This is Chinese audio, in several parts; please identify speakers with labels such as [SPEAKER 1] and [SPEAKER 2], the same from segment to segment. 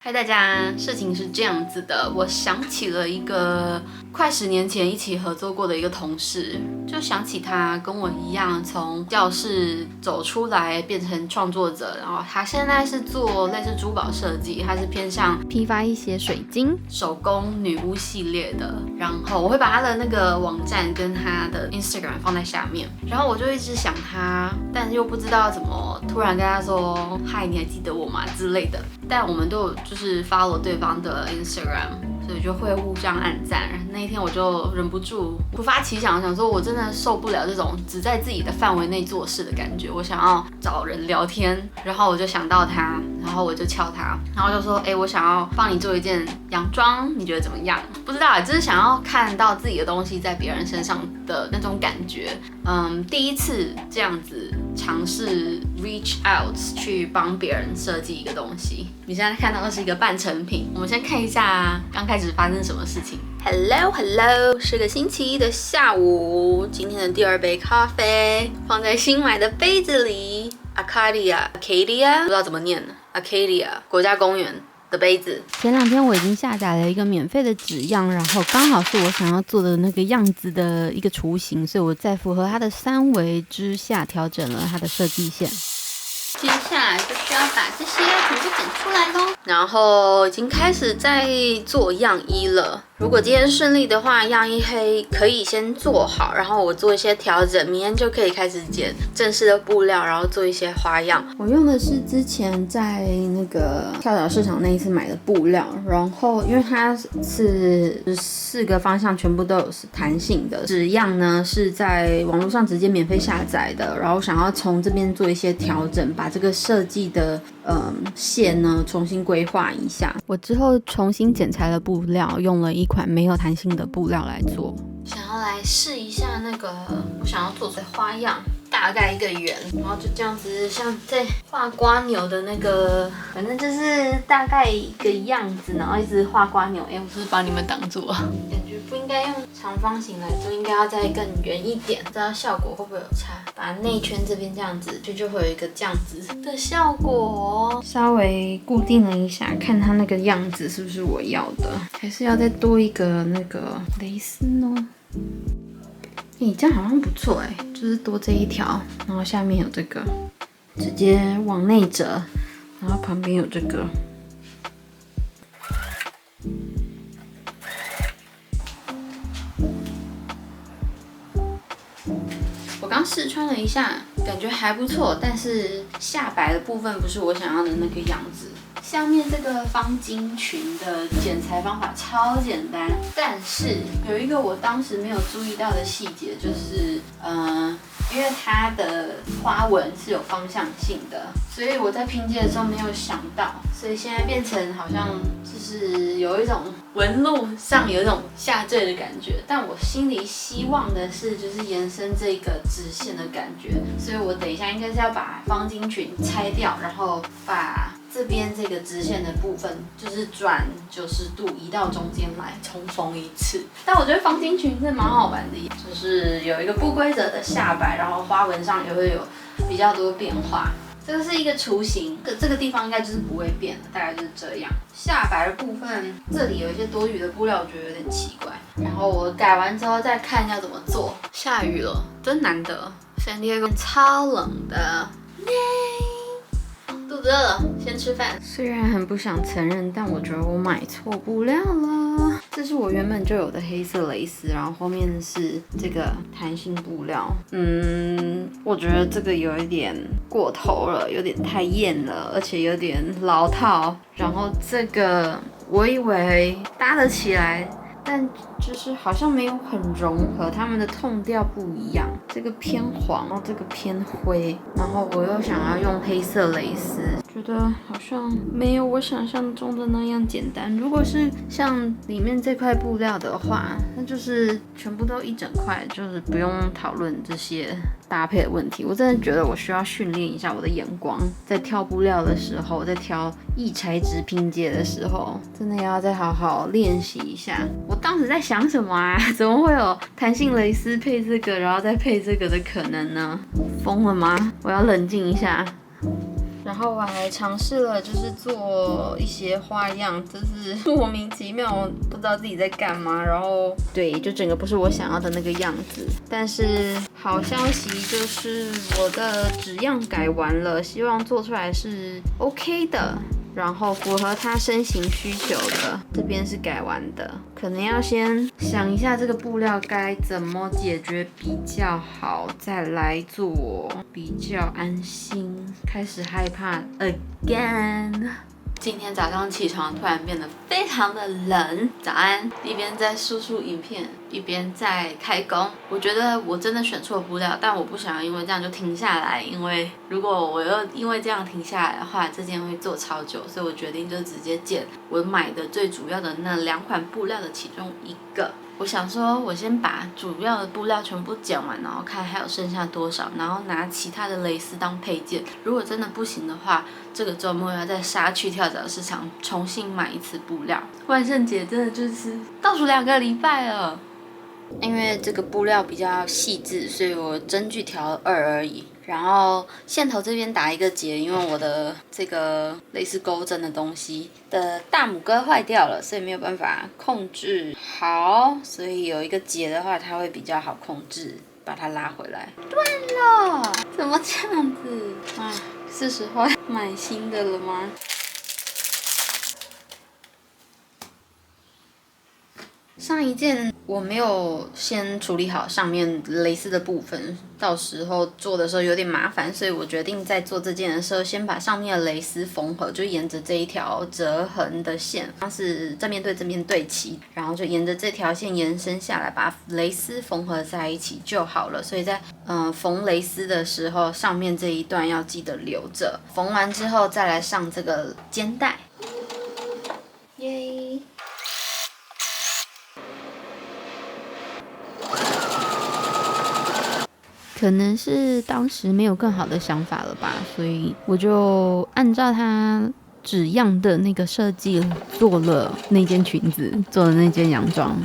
[SPEAKER 1] 嗨，大家，事情是这样子的，我想起了一个快10年前一起合作过的一个同事，就想起他跟我一样从教室走出来变成创作者，然后他现在是做类似珠宝设计，他是偏向
[SPEAKER 2] 批发一些水晶、
[SPEAKER 1] 手工女巫系列的，然后我会把他的那个网站跟他的 Instagram 放在下面，然后我就一直想他，但又不知道怎么突然跟他说嗨，你还记得我吗之类的，但我们都有就是 follow 对方的 Instagram， 所以就会互相按赞。那一天我就忍不住突发奇想，想说我真的受不了这种只在自己的范围内做事的感觉，我想要找人聊天，然后我就想到他，然后我就敲他，然后就说，我想要帮你做一件洋装，你觉得怎么样？不知道啊，就是想要看到自己的东西在别人身上的那种感觉。第一次这样子尝试 reach out 去帮别人设计一个东西。你现在看到的是一个半成品，我们先看一下刚开始发生什么事情。Hello， 是个星期一的下午，今天的第2杯咖啡放在新买的杯子里。Acadia， 不知道怎么念 ，Acadia 国家公园的杯子。
[SPEAKER 2] 前2天我已经下载了一个免费的纸样，然后刚好是我想要做的那个样子的一个雏形，所以我在符合它的3维之下调整了它的设计线。
[SPEAKER 1] 接下来就需要把这些全部剪出来咯，然后已经开始在做样衣了。如果今天顺利的话，样衣可以先做好，然后我做一些调整，明天就可以开始剪正式的布料，然后做一些花样。
[SPEAKER 2] 我用的是之前在那个跳蚤市场那一次买的布料，然后因为它是4个方向全部都有弹性的，纸样呢是在网络上直接免费下载的，然后想要从这边做一些调整，把这个设计的线呢重新规划一下。我之后重新剪裁了布料，用了一款没有弹性的布料来做。
[SPEAKER 1] 想要来试一下那个我想要做的花样，大概一个圆，然后就这样子像在画瓜牛的那个，反正就是大概一个样子，然后一直画瓜牛。我是不是把你们挡住了？感觉不应该用长方形来做，应该要再更圆一点，不知道效果会不会有差。把内圈这边这样子，就会有一个这样子的效果。稍微固定了一下，看它那个样子是不是我要的，还是要再多一个那个蕾丝呢？这样好像不错就是多这一条，然后下面有这个，直接往内折，然后旁边有这个。我刚试穿了一下，感觉还不错，但是下摆的部分不是我想要的那个样子。下面这个方巾裙的剪裁方法超简单，但是有一个我当时没有注意到的细节，就是因为它的花纹是有方向性的，所以我在拼接的时候没有想到，所以现在变成好像就是有一种纹路上有一种下坠的感觉，但我心里希望的是就是延伸这个直线的感觉，所以我等一下应该是要把方巾裙拆掉，然后把这边这个直线的部分就是转90度移到中间来重缝一次。但我觉得方巾裙是蛮好玩的，就是有一个不规则的下摆，然后花纹上也会有比较多变化。这个是一个雏形，这个地方应该就是不会变的，大概就是这样。下摆的部分这里有一些多余的布料，我觉得有点奇怪。然后我改完之后再看要怎么做。下雨了，真难得。San Diego超冷的，肚子饿了，先吃饭。虽然很不想承认，但我觉得我买错布料了。这是我原本就有的黑色蕾丝，然后后面是这个弹性布料。我觉得这个有一点过头了，有点太艳了，而且有点老套。然后这个我以为搭得起来，但就是好像没有很融合，它们的痛调不一样，这个偏黄，然后这个偏灰，然后我又想要用黑色蕾丝，觉得好像没有我想象中的那样简单。如果是像里面这块布料的话，那就是全部都一整块，就是不用讨论这些搭配的问题。我真的觉得我需要训练一下我的眼光，在挑布料的时候，在挑异材质拼接的时候，真的要再好好练习一下。我当时在想什么啊？怎么会有弹性蕾丝配这个，然后再配这个的可能呢？疯了吗？我要冷静一下。
[SPEAKER 2] 然后我还尝试了，就是做一些花样，就是莫名其妙，不知道自己在干嘛。然后对，就整个不是我想要的那个样子。但是好消息就是我的纸样改完了，希望做出来是 OK 的。然后符合他身形需求的，这边是改完的，可能要先想一下这个布料该怎么解决比较好，再来做比较安心。开始害怕 again。今天早上起床突然变得非常的冷，早安，一边在输出影片，一边在开工。我觉得我真的选错布料，但我不想要因为这样就停下来，因为如果我又因为这样停下来的话，这件会做超久，所以我决定就直接剪我买的最主要的那2款布料的其中一个。我想说，我先把主要的布料全部剪完，然后看还有剩下多少，然后拿其他的蕾丝当配件。如果真的不行的话，这个周末要再杀去跳蚤市场重新买一次布料。万圣节真的就是倒数2个礼拜了。因为这个布料比较细致，所以我针距调2而已。然后线头这边打一个结，因为我的这个类似钩针的东西的大拇哥坏掉了，所以没有办法控制好，所以有一个结的话，它会比较好控制，把它拉回来。断了，怎么这样子？哎，是时候买新的了吗？上一件我没有先处理好上面蕾丝的部分，到时候做的时候有点麻烦，所以我决定在做这件的时候先把上面的蕾丝缝合，就沿着这一条折痕的线，它是正面对正面对齐，然后就沿着这条线延伸下来，把蕾丝缝合在一起就好了。所以在缝蕾丝的时候，上面这一段要记得留着，缝完之后再来上这个肩带。耶！可能是当时没有更好的想法了吧，所以我就按照它纸样的那个设计做了那件裙子，做了那件洋装。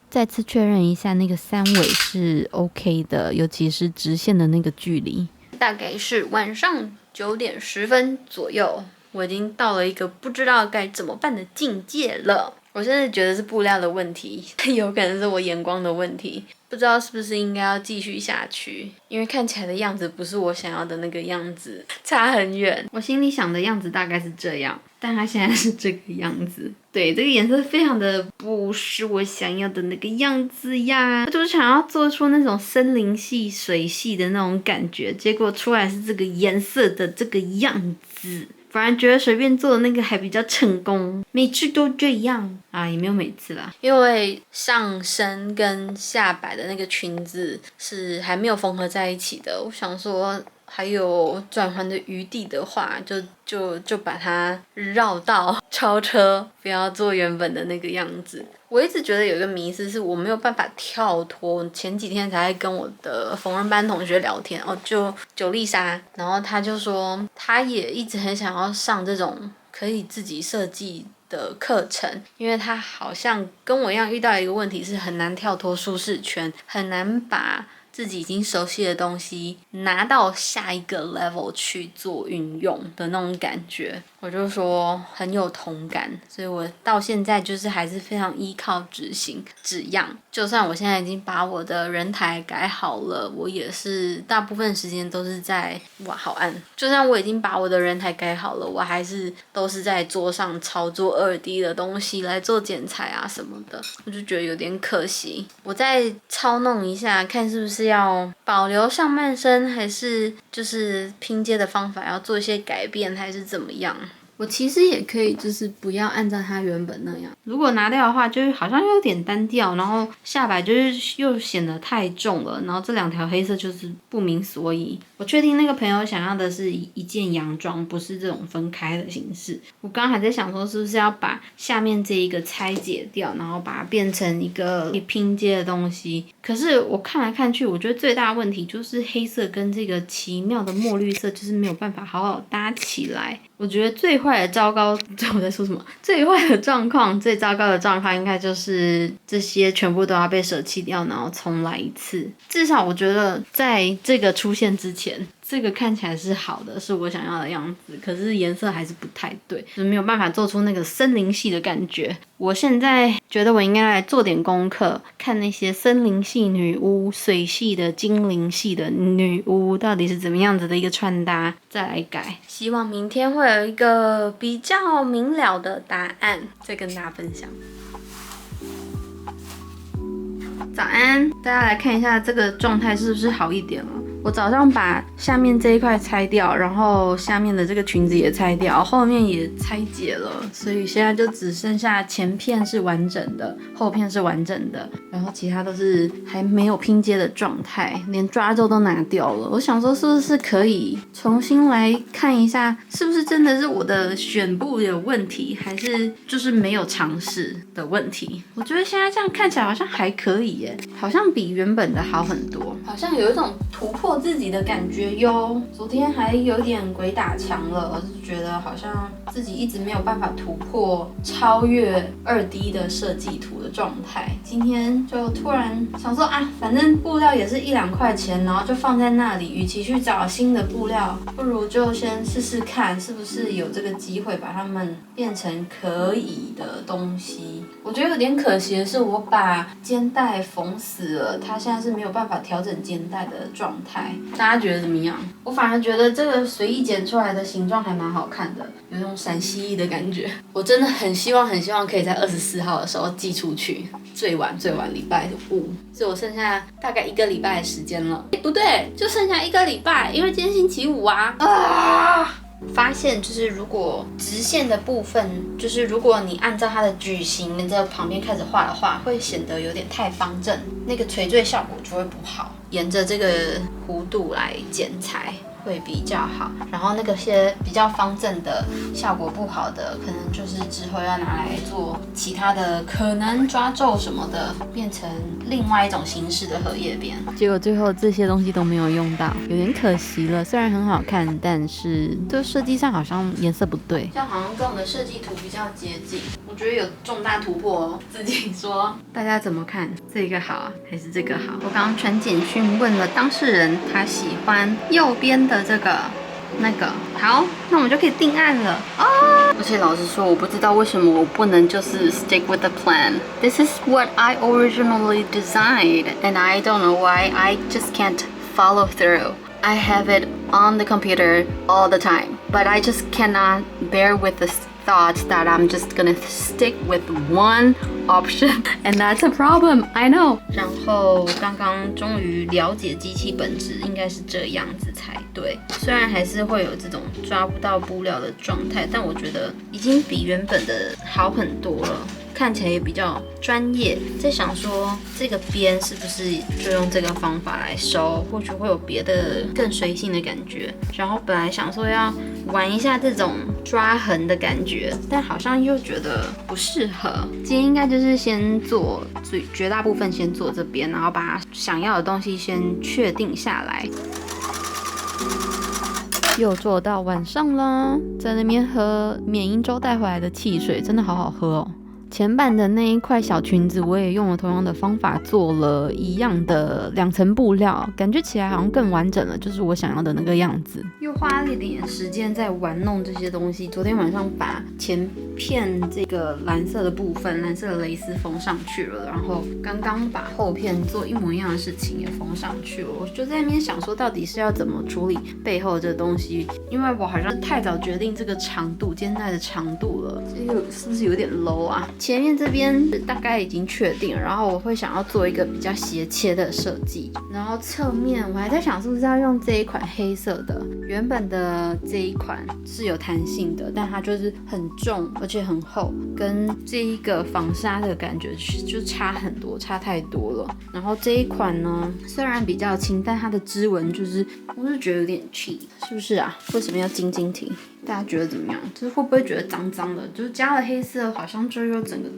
[SPEAKER 2] 再次确认一下那个3尾是 OK 的，尤其是直线的那个距离。大概是晚上9点10分左右，我已经到了一个不知道该怎么办的境界了。我真的觉得是布料的问题，有可能是我眼光的问题，不知道是不是应该要继续下去，因为看起来的样子不是我想要的那个样子，差很远。我心里想的样子大概是这样，但它现在是这个样子。对，这个颜色非常的不是我想要的那个样子呀，我就是想要做出那种森林系、水系的那种感觉，结果出来是这个颜色的这个样子。反而觉得随便做的那个还比较成功，每次都这样啊，也没有每次啦。因为上身跟下摆的那个裙子是还没有缝合在一起的，我想说还有转换的余地的话，就把它绕道超车，不要做原本的那个样子。我一直觉得有一个迷思是我没有办法跳脱，前几天才跟我的缝纫班同学聊天，就九丽莎，然后他就说他也一直很想要上这种可以自己设计的课程，因为他好像跟我一样遇到一个问题是很难跳脱舒适圈，很难把自己已经熟悉的东西拿到下一个 level 去做运用的那种感觉，我就说很有同感，所以我到现在就是还是非常依靠纸型纸样，就算我现在已经把我的人台改好了，我也是大部分时间都是在哇好暗，就算我已经把我的人台改好了，我还是都是在桌上操作2D 的东西来做剪裁啊什么的，我就觉得有点可惜。我再操弄一下，看是不是要保留上半身，还是就是拼接的方法要做一些改变，还是怎么样。我其实也可以就是不要按照它原本那样，如果拿掉的话就是好像有点单调，然后下摆就是又显得太重了，然后这2条黑色就是不明所以。我确定那个朋友想要的是一件洋装，不是这种分开的形式。我刚刚还在想说是不是要把下面这一个拆解掉，然后把它变成一个拼接的东西，可是我看来看去，我觉得最大的问题就是黑色跟这个奇妙的墨绿色就是没有办法好好搭起来。我觉得最坏的糟糕，我在说什么？最坏的状况，最糟糕的状况应该就是这些全部都要被舍弃掉，然后重来一次。至少我觉得在这个出现之前，这个看起来是好的，是我想要的样子，可是颜色还是不太对，就是没有办法做出那个森林系的感觉。我现在觉得我应该来做点功课，看那些森林系女巫、水系的、精灵系的女巫到底是怎么样子的一个穿搭，再来改。希望明天会有一个比较明了的答案，再跟大家分享。早安，大家来看一下这个状态是不是好一点了？我早上把下面这一块拆掉，然后下面的这个裙子也拆掉，后面也拆解了，所以现在就只剩下前片是完整的，后片是完整的，然后其他都是还没有拼接的状态，连抓皱都拿掉了。我想说是不是可以重新来看一下，是不是真的是我的选布有问题，还是就是没有尝试的问题？我觉得现在这样看起来好像还可以耶，好像比原本的好很多，好像有一种突破自己的感觉哟。昨天还有点鬼打墙了，就觉得好像自己一直没有办法突破超越2D 的设计图的状态。今天就突然想说啊，反正布料也是1-2块钱，然后就放在那里，与其去找新的布料，不如就先试试看是不是有这个机会把它们变成可以的东西。我觉得有点可惜的是，我把肩带缝死了，它现在是没有办法调整肩带的状态。大家觉得怎么样？我反而觉得这个随意剪出来的形状还蛮好看的，有那种陕西的感觉。我真的很希望可以在24号的时候寄出去，最晚礼拜5，所以我剩下大概1个礼拜的时间了。不对，就剩下1个礼拜，因为今天星期5啊。发现就是如果直线的部分，就是如果你按照它的矩形在旁边开始画的话，会显得有点太方正，那个垂坠效果就会不好。沿着这个弧度来剪裁会比较好，然后那个些比较方正的效果不好的，可能就是之后要拿来做其他的，可能抓皱什么的，变成另外一种形式的荷叶边。结果最后这些东西都没有用到，有点可惜了。虽然很好看，但是这设计上好像颜色不对，这样好像跟我的设计图比较接近。我觉得有重大突破哦，自己说。大家怎么看？这个好还是这个好？我刚刚传简讯问了当事人，他喜欢右边的这个那个。好，那我们就可以定案了哦。而且老实说，我不知道为什么我不能就是 stick with the plan. This is what I originally designed, and I don't know why I just can't follow through. I have it on the computer all the time, but I just cannot bear with the thought that I'm just gonna stick with one option, and that's a problem. I know. 然后刚刚终于了解机器本质应该是这样子才对。虽然还是会有这种抓不到布料的状态，但我觉得已经比原本的好很多了。看起来也比较专业，在想说这个边是不是就用这个方法来收，或许会有别的更随性的感觉。然后本来想说要玩一下这种抓痕的感觉，但好像又觉得不适合。今天应该就是先做绝大部分先做这边，然后把想要的东西先确定下来。又做到晚上啦，在那边喝缅因州带回来的汽水，真的好好喝哦。前版的那一块小裙子，我也用了同样的方法做了一样的2层布料，感觉起来好像更完整了，就是我想要的那个样子。又花了一点时间在玩弄这些东西。昨天晚上把前片这个蓝色的部分，蓝色的蕾丝缝上去了，然后刚刚把后片做一模一样的事情也缝上去了。我就在那边想说，到底是要怎么处理背后这东西，因为我好像太早决定这个长度，肩带的长度了，这个是不是有点 low 啊？前面这边大概已经确定了，然后我会想要做一个比较斜切的设计，然后侧面我还在想是不是要用这一款黑色的，原本的这一款是有弹性的，但它就是很重而且很厚，跟这一个防纱的感觉就差很多，差太多了。然后这一款呢，虽然比较轻，但它的织纹就是我是觉得有点 cheap， 是不是啊？为什么要晶晶体？大家觉得怎么样？就是会不会觉得脏脏的？就是加了黑色，好像就又整个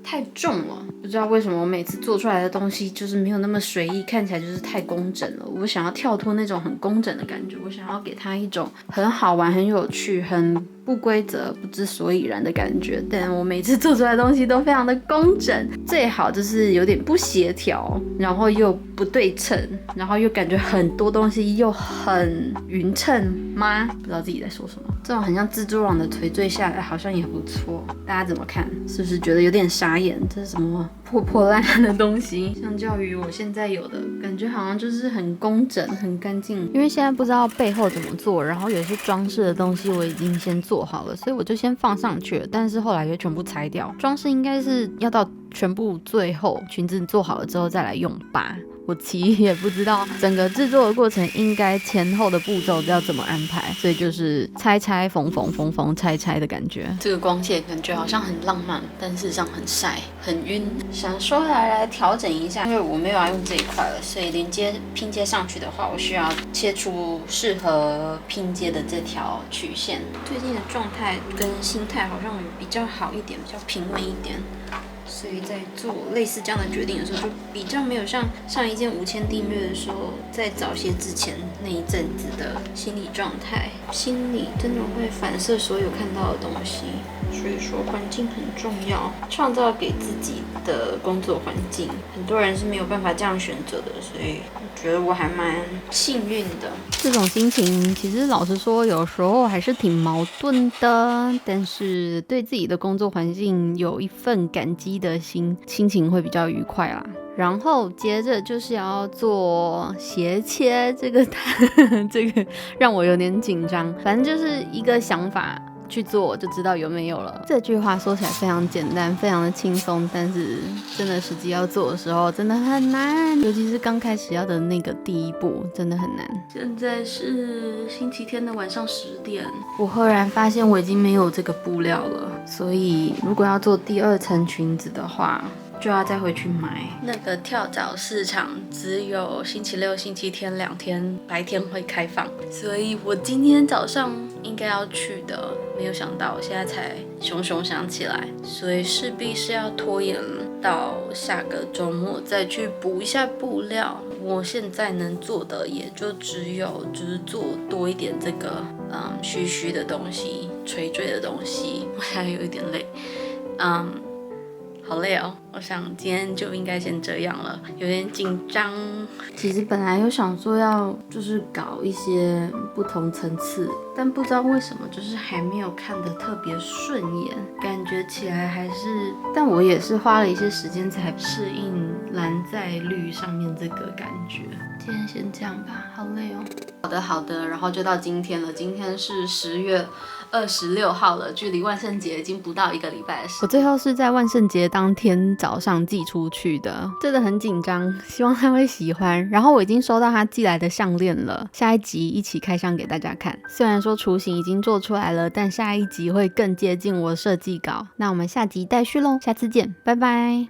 [SPEAKER 2] 太重了。不知道为什么我每次做出来的东西就是没有那么随意，看起来就是太工整了。我想要跳脱那种很工整的感觉，我想要给它一种很好玩、很有趣、很不规则、不知所以然的感觉。但我每次做出来的东西都非常的工整，最好就是有点不协调，然后又不对称，然后又感觉很多东西又很匀称吗？不知道自己在说什么。这种很像蜘蛛网的垂坠下来好像也不错，大家怎么看？是不是觉得有点傻眼？这是什么破破烂烂的东西？相较于我现在有的感觉好像就是很工整很干净。因为现在不知道背后怎么做，然后有些装饰的东西我已经先做好了，所以我就先放上去了，但是后来就全部拆掉。装饰应该是要到全部最后裙子做好了之后再来用吧。我其实也不知道整个制作的过程应该前后的步骤要怎么安排，所以就是拆拆缝缝缝缝拆拆的感觉。这个光线感觉好像很浪漫，但事实上很晒很晕。想说来调整一下，因为我没有要用这一块了，所以连接拼接上去的话，我需要切出适合拼接的这条曲线。最近的状态跟心态好像比较好一点，比较平稳一点。所以在做类似这样的决定的时候，就比较没有像上一件5000订阅的时候，在早些之前那一阵子的心理状态。心理真的会反射所有看到的东西，所以说环境很重要，创造给自己的工作环境，很多人是没有办法这样选择的，所以我觉得我还蛮幸运的。这种心情其实老实说，有时候还是挺矛盾的，但是对自己的工作环境有一份感激的心情会比较愉快啦。然后接着就是要做斜切，这个让我有点紧张。反正就是一个想法去做就知道有没有了。这句话说起来非常简单，非常的轻松，但是真的实际要做的时候真的很难，尤其是刚开始要的那个第一步真的很难。现在是星期天的晚上10点，我赫然发现我已经没有这个布料了，所以如果要做第2层裙子的话，就要再回去买。那个跳蚤市场只有星期六、星期天2天白天会开放，所以我今天早上应该要去的，没有想到我现在才熊想起来，所以势必是要拖延到下个周末再去补一下布料。我现在能做的也就只有就是做多一点这个虚的东西、垂坠的东西。我现在有一点累，好累哦，我想今天就应该先这样了，有点紧张。其实本来有想说要就是搞一些不同层次，但不知道为什么就是还没有看得特别顺眼，感觉起来还是，但我也是花了一些时间才适应蓝在绿上面这个感觉。今天先这样吧，好累哦。好的，然后就到今天了，今天是10月26号了，距离万圣节已经不到1个礼拜的时间。我最后是在万圣节当天早上寄出去的，真的很紧张，希望他会喜欢。然后我已经收到他寄来的项链了，下一集一起开箱给大家看。虽然说雏形已经做出来了，但下一集会更接近我的设计稿。那我们下集待续咯，下次见，拜拜。